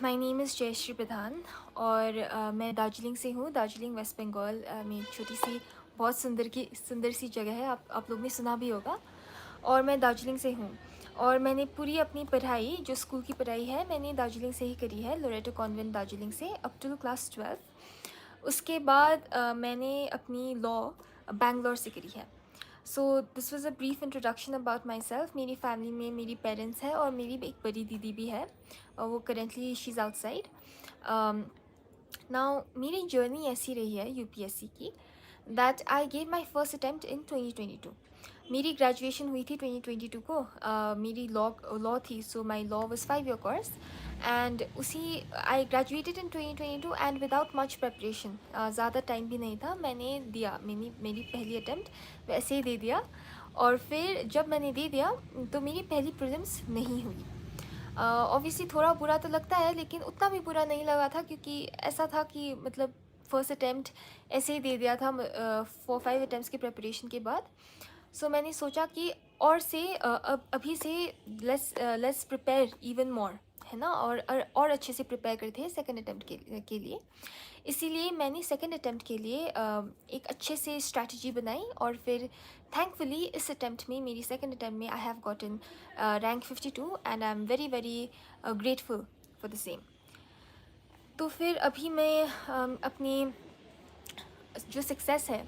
My name is Jayashree प्रधान और मैं दार्जिलिंग से हूँ। दार्जिलिंग वेस्ट बंगाल में एक छोटी सी बहुत सुंदर सी जगह है। आप लोग ने सुना भी होगा। और मैं दार्जिलिंग से हूँ और मैंने पूरी अपनी पढ़ाई जो स्कूल की पढ़ाई है मैंने दार्जिलिंग से ही करी है, लोरेटो कॉन्वेंट दार्जिलिंग से अप टू क्लास 12। उसके बाद मैंने अपनी लॉ बैंगलोर से करी है। So this was a brief introduction about my self. मेरी फैमिली में मेरी पेरेंट्स हैं और मेरी एक बड़ी दीदी भी है और वो currently she is outside. Now मेरी जर्नी ऐसी रही है यूपीएससी की that I gave my first attempt in 2022। मेरी ग्रेजुएशन हुई थी 2022 को। मेरी लॉ थी, so my law was 5 year course and उसी I graduated in 2022 and without much preparation. ज़्यादा टाइम भी नहीं था, मैंने दिया मेरी पहली अटैम्प्ट वैसे ही दे दिया। और फिर जब मैंने दे दिया तो मेरी पहली प्रीलिम्स नहीं हुई। ऑब्वियसली थोड़ा बुरा तो लगता है लेकिन उतना भी बुरा नहीं लगा था, क्योंकि ऐसा था कि मतलब फर्स्ट अटैम्प्ट ऐसे ही दे दिया था 4-5 अटैम्प्ट्स की प्रिपरेशन के बाद। सो मैंने सोचा कि और से अब अभी से लेट्स प्रिपेयर इवन मोर, है ना, और अच्छे से प्रिपेयर करते हैं सेकंड अटैम्प्ट के लिए। इसीलिए मैंने सेकंड अटैम्प्ट के लिए एक अच्छे से स्ट्रैटेजी बनाई और फिर थैंकफुली इस अटैम्प्ट में, मेरी सेकंड अटैम्प्ट में, I have gotten rank 52 and I am very very grateful for the same. तो फिर अभी मैं अपनी जो सक्सेस है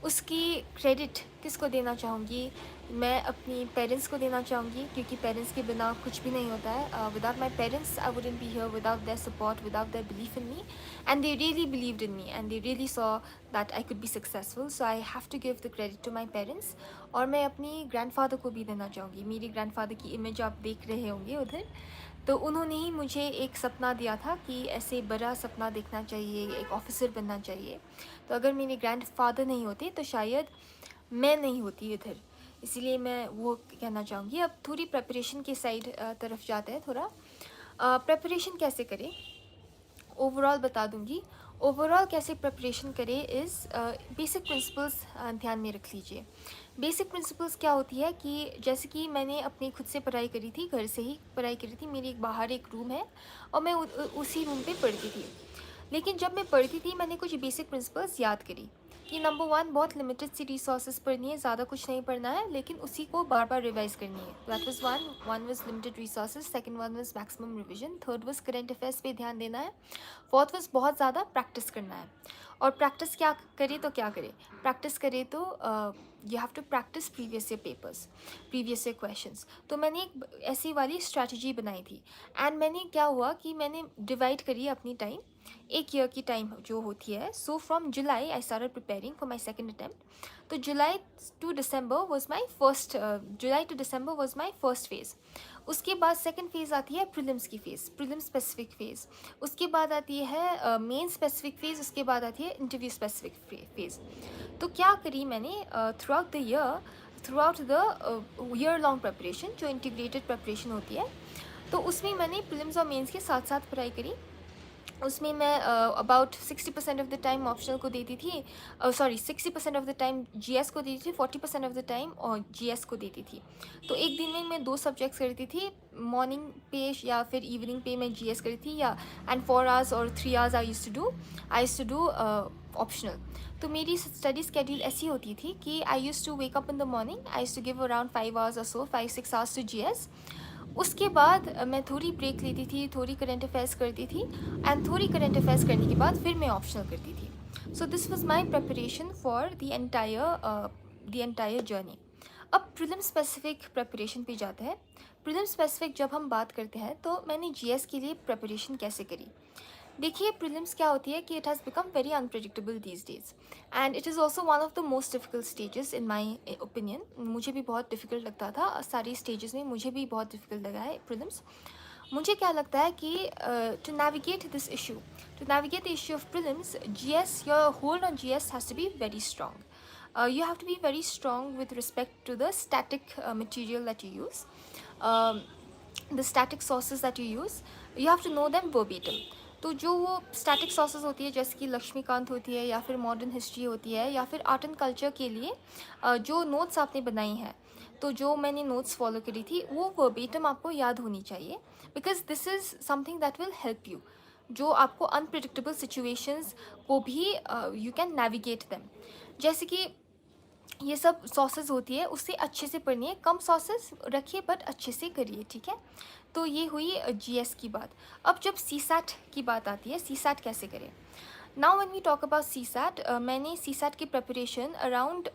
उसकी क्रेडिट किसको देना चाहूँगी? मैं अपनी पेरेंट्स को देना चाहूँगी, क्योंकि पेरेंट्स के बिना कुछ भी नहीं होता है। Without my parents I wouldn't be here, without their support, without their belief in me, and they really believed in me and they really saw that I could be successful. So I have to give the credit to my parents. और मैं अपनी grandfather को भी देना चाहूँगी। मेरी grandfather की image आप देख रहे होंगे उधर। तो उन्होंने ही मुझे एक सपना दिया था कि ऐसे बड़ा सपना देखना चाहिए, एक ऑफिसर बनना चाहिए। तो अगर मेरे ग्रैंडफादर नहीं होते तो शायद मैं नहीं होती इधर। इसीलिए मैं वो कहना चाहूँगी। अब थोड़ी प्रेपरेशन की साइड तरफ जाते हैं। थोड़ा प्रेपरेशन कैसे करें ओवरऑल बता दूँगी। ओवरऑल कैसे प्रिपरेशन करें इज़ बेसिक प्रिंसिपल्स ध्यान में रख लीजिए। बेसिक प्रिंसिपल्स क्या होती है कि जैसे कि मैंने अपनी खुद से पढ़ाई करी थी, घर से ही पढ़ाई करी थी। मेरी एक बाहर एक रूम है और मैं उसी रूम पे पढ़ती थी। लेकिन जब मैं पढ़ती थी मैंने कुछ बेसिक प्रिंसिपल्स याद करी कि नंबर 1, बहुत लिमिटेड सी रिसोर्सेज पढ़नी है, ज़्यादा कुछ नहीं पढ़ना है, लेकिन उसी को बार बार रिवाइज करनी है। That was one was limited resources, second one was maximum revision, third was current affairs पे ध्यान देना है, फोर्थ वाज बहुत ज़्यादा प्रैक्टिस करना है। और प्रैक्टिस क्या करे तो क्या करे? प्रैक्टिस करे तो you have to practice previous year papers, previous year questions. तो मैंने एक ऐसी वाली स्ट्रैटेजी बनाई थी एंड मैंने क्या हुआ कि मैंने डिवाइड करी अपनी टाइम, एक ईयर की टाइम जो होती है। So from July I started preparing for my second attempt. तो July to December was my first phase. उसके बाद सेकेंड फेज़ आती है प्रीलिम्स की फ़ेज़, प्रीलिम स्पेसिफिक फ़ेज़। उसके बाद आती है मेन स्पेसिफिक फ़ेज़। उसके बाद आती है इंटरव्यू स्पेसिफिक फ़ेज़। तो क्या करी मैंने through out the year long preparation, जो इंटीग्रेटेड प्रेपरेशन होती है, तो उसमें मैंने प्रीलिम्स और मेंस के साथ साथ पढ़ाई करी। उसमें मैं about 60% of the time optional को देती थी, 60% ऑफ द टाइम जीएस को देती थी, 40% ऑफ द टाइम और जीएस को देती थी। तो एक दिन में मैं 2 सब्जेक्ट्स करती थी, मॉर्निंग पे या फिर इवनिंग पे मैं जीएस करती थी, या एंड 4 आवर्स और 3 hours I used to do optional. तो मेरी स्टडी स्केड्यूल ऐसी होती थी कि I used to wake up in the morning, I used to give around 5 hours और सो 5-6 आवर्स टू जीएस। उसके बाद मैं थोड़ी ब्रेक लेती थी, थोड़ी करंट अफेयर्स करती थी, एंड थोड़ी करंट अफेयर्स करने के बाद फिर मैं ऑप्शनल करती थी। So this was my preparation for the entire journey. अब प्रीलिम स्पेसिफिक प्रिपरेशन पे जाते हैं। प्रीलिम स्पेसिफिक जब हम बात करते हैं तो मैंने जीएस के लिए प्रिपरेशन कैसे करी। देखिए, प्रीलिम्स क्या होती है कि it has become very unpredictable these days and it is also one of the most difficult stages in my opinion. मुझे भी बहुत डिफिकल्ट लगता था, सारी स्टेजेस में मुझे भी बहुत डिफिकल्ट लगा है प्रीलिम्स। मुझे क्या लगता है कि to navigate the issue of prelims, GS, your hold on GS has to be very strong. You have to be very strong with respect to the static material that you use, um, the static sources that you use. You have to know them verbatim. तो जो वो static sources होती है, जैसे कि लक्ष्मीकांत होती है या फिर मॉडर्न हिस्ट्री होती है या फिर आर्ट एंड कल्चर के लिए जो नोट्स आपने बनाई हैं, तो जो मैंने नोट्स फॉलो करी थी वो वर्बेटम आपको याद होनी चाहिए, because this is something that will help you, जो आपको अनप्रिडिक्टेबल सिचुएशंस को भी यू कैन नेविगेट देम। जैसे कि ये सब सॉसेस होती है उससे अच्छे से पढ़नी है, कम सॉसेस रखिए बट अच्छे से करिए, ठीक है। तो ये हुई जीएस की बात। अब जब सीसैट की बात आती है, सीसैट कैसे करें। Now when we talk about CSAT, मैंने सीसैट की preparation around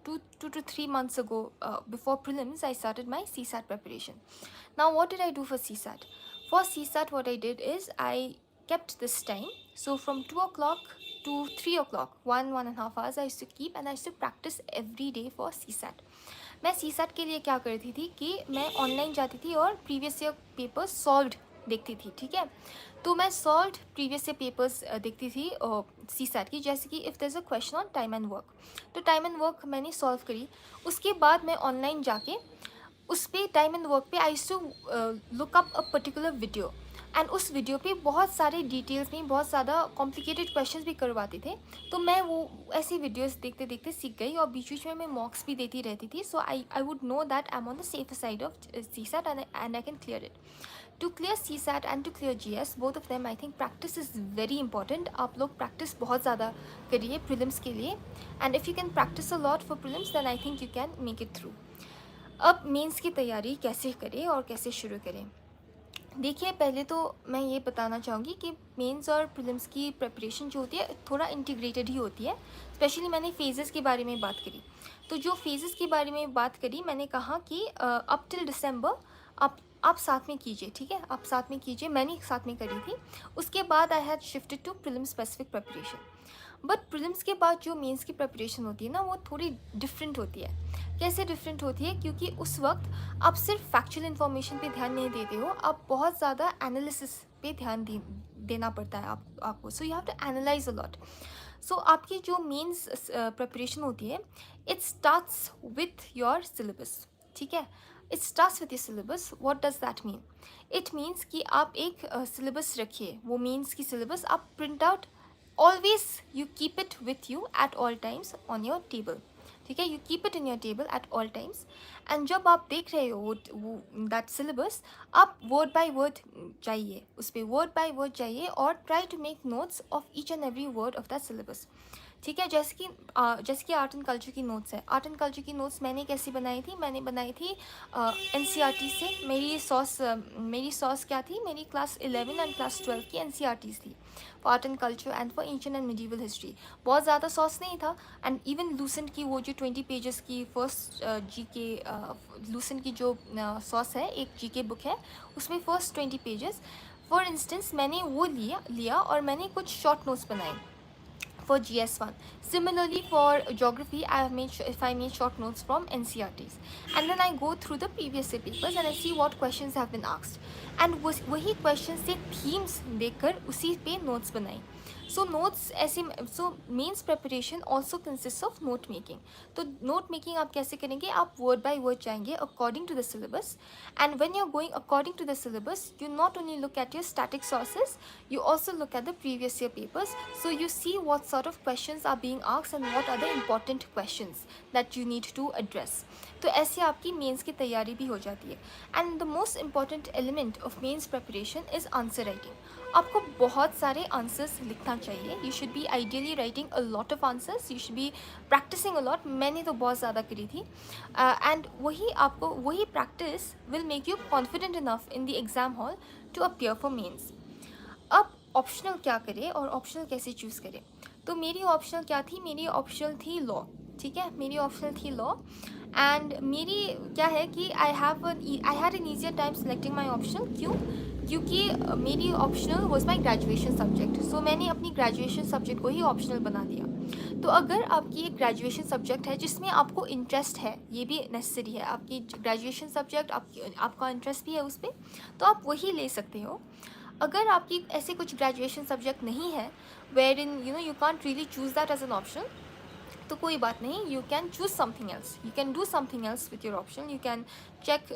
2 to 3 months ago, before prelims I started my CSAT preparation. Now what did I do for CSAT? For CSAT what I did is I kept this time. So from 2 o'clock to 3 o'clock, 1.5 hours I used to keep, and I used to practice every day for CSAT. मैं CSAT के लिए क्या करती थी कि मैं online जाती थी और प्रीवियस ईयर पेपर्स सॉल्व्ड देखती थी, ठीक है। तो मैं सॉल्व्ड प्रीवियस ईयर पेपर्स देखती थी CSAT की, जैसे कि if there is a question on time and work, तो टाइम एंड वर्क मैंने सॉल्व करी। उसके बाद मैं ऑनलाइन जाके उस पर टाइम एंड वर्क पे I used to look up a particular video, एंड उस वीडियो पे बहुत सारे डिटेल्स में बहुत ज़्यादा कॉम्प्लिकेटेड क्वेश्चंस भी करवाते थे। तो मैं वो ऐसी वीडियोस देखते देखते सीख गई, और बीच बीच में मैं मॉक्स भी देती रहती थी। So I would know that I am on the safe side of CSAT and I can clear it. To clear CSAT and to clear GS, both of them I think practice is very important. आप लोग practice बहुत ज़्यादा करिए prelims के लिए, and if you can practise a lot for prelims then I think you can make it through. अब mains की तैयारी कैसे करें और कैसे शुरू करें। देखिए, पहले तो मैं ये बताना चाहूँगी कि मेंस और प्रीलिम्स की प्रिपरेशन जो होती है थोड़ा इंटीग्रेटेड ही होती है। स्पेशली मैंने फेजेस के बारे में बात करी, तो जो फेजेस के बारे में बात करी मैंने कहा कि अप टिल दिसंबर आप साथ में कीजिए, ठीक है, आप साथ में कीजिए, मैंने साथ में करी थी। उसके बाद I had shifted to prelim specific preparation. But prelims के बाद जो मेंस की प्रिपरेशन होती है ना, वो थोड़ी डिफरेंट होती है। कैसे डिफरेंट होती है, क्योंकि उस वक्त आप सिर्फ फैक्चुअल इन्फॉर्मेशन पे ध्यान नहीं देते हो, आप बहुत ज़्यादा एनालिसिस पे ध्यान देना पड़ता है आपको। So you have to analyse a lot. So आपकी जो मेंस प्रिपरेशन होती है, it starts with your syllabus, ठीक है। It starts with your syllabus. What does that mean? It means कि आप एक सिलेबस रखिए, वो मेंस की सिलेबस आप print out, always you keep it with you at all times on your table, ठीक है, you keep it in your table at all times। and जब आप देख रहे हो वो that syllabus, आप word by word जाइए, उस पर word by word जाइए और try to make notes of each and every word of that syllabus, ठीक है। जैसे कि आर्ट एंड कल्चर की नोट्स है, आर्ट एंड कल्चर की नोट्स मैंने कैसी बनाई थी, मैंने बनाई थी NCERT से। मेरी सॉस क्या थी, मेरी क्लास 11 एंड क्लास 12 की NCERTs थी for art and culture and for ancient and medieval history. बहुत ज़्यादा सॉस नहीं था। एंड इवन लूसेंट की वो जो 20 पेजेस की फर्स्ट लूसेंट की जो सॉस है, एक GK बुक है, उसमें फर्स्ट 20 पेजेस फॉर इंस्टेंस मैंने वो लिया और मैंने कुछ शॉर्ट नोट्स बनाए for GS1. Similarly, for geography, if I made short notes from NCERTs, and then I go through the previous year papers and I see what questions have been asked, and वही questions से themes देखकर उसी पे notes बनाई। So notes ऐसे, so means preparation also consists of note making। तो note making आप कैसे करेंगे, आप word by word जाएंगे according to the syllabus, and when you're going according to the syllabus, you not only look at your static sources, you also look at the previous year papers, so you see what sort of questions are being asked and what are the important questions that you need to address। तो ऐसे आपकी mains की तैयारी भी हो जाती है। And the most important element of mains preparation is answer writing. आपको बहुत सारे आंसर्स लिखना चाहिए। You should be ideally writing a lot of answers, you should be practising a lot. मैंने तो बहुत ज़्यादा करी थी, एंड वही practice will make you confident enough in the exam hall to appear for mains. अब ऑप्शनल क्या करें और ऑप्शनल कैसे चूज़ करें। तो मेरी ऑप्शनल क्या थी, मेरी ऑप्शनल थी लॉ, ठीक है, मेरी ऑप्शनल थी लॉ। एंड मेरी क्या है कि I had an easier time selecting my optional. क्योंकि मेरी optional was my graduation subject. So मैंने अपनी ग्रेजुएशन सब्जेक्ट को ही ऑप्शनल बना दिया। तो अगर आपकी एक ग्रेजुएशन सब्जेक्ट है जिसमें आपको इंटरेस्ट है, ये भी नेसेसरी है, आपकी ग्रेजुएशन सब्जेक्ट आपका इंटरेस्ट भी है उस पर, तो आप वही ले सकते हो। अगर आपकी ऐसे कुछ ग्रेजुएशन सब्जेक्ट नहीं है where in you can't really choose that as an option, तो कोई बात नहीं, you can choose something else, you can do something else with your option. You can check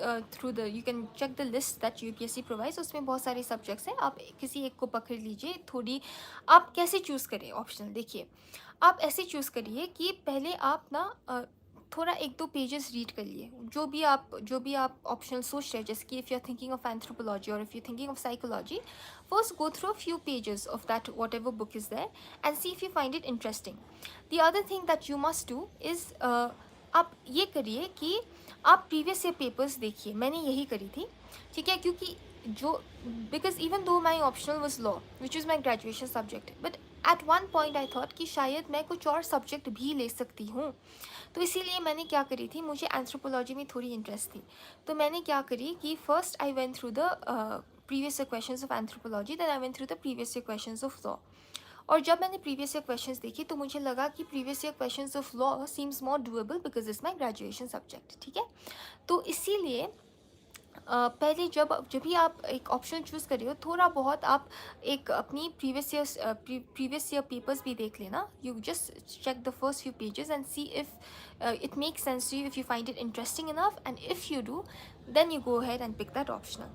you can check the list that UPSC provides. उसमें बहुत सारे subjects हैं, आप किसी एक को पकड़ लीजिए। थोड़ी आप कैसे चूज़ करें ऑप्शनल, देखिए आप ऐसे चूज़ करिए कि पहले आप ना थोड़ा एक दो पेजेस रीड कर लिए, जो भी आप ऑप्शनल सोच रहे हो, जैसे कि if you are thinking of anthropology और if you thinking of psychology, first go through a few pages of that whatever book is there and see if you find it interesting. The other thing that you must do is, आप ये करिए कि आप previous year papers देखिए. मैंने यही करी थी, ठीक है, क्योंकि जो, because even though my optional was law which is my graduation subject, but at one point I thought कि शायद मैं कुछ और सब्जेक्ट भी ले सकती हूँ. तो इसीलिए मैंने क्या करी थी, मुझे एंथ्रोपोलॉजी में थोड़ी इंटरेस्ट थी, तो मैंने क्या करी कि first I went through the previous year questions of anthropology, then I went through the previous year questions of law. और जब मैंने प्रीवियस ईयर क्वेश्चंस देखी तो मुझे लगा कि previous year questions of law seems more doable because it's my graduation subject. ठीक है, तो इसीलिए पहले जब भी आप एक ऑप्शन चूज़ कर रहे हो, थोड़ा बहुत आप एक अपनी प्रीवियस ईयर पेपर्स भी देख लेना. You just check the first few pages and see if it makes sense to you, if you find it interesting enough, and if you do, then you go ahead and pick that optional.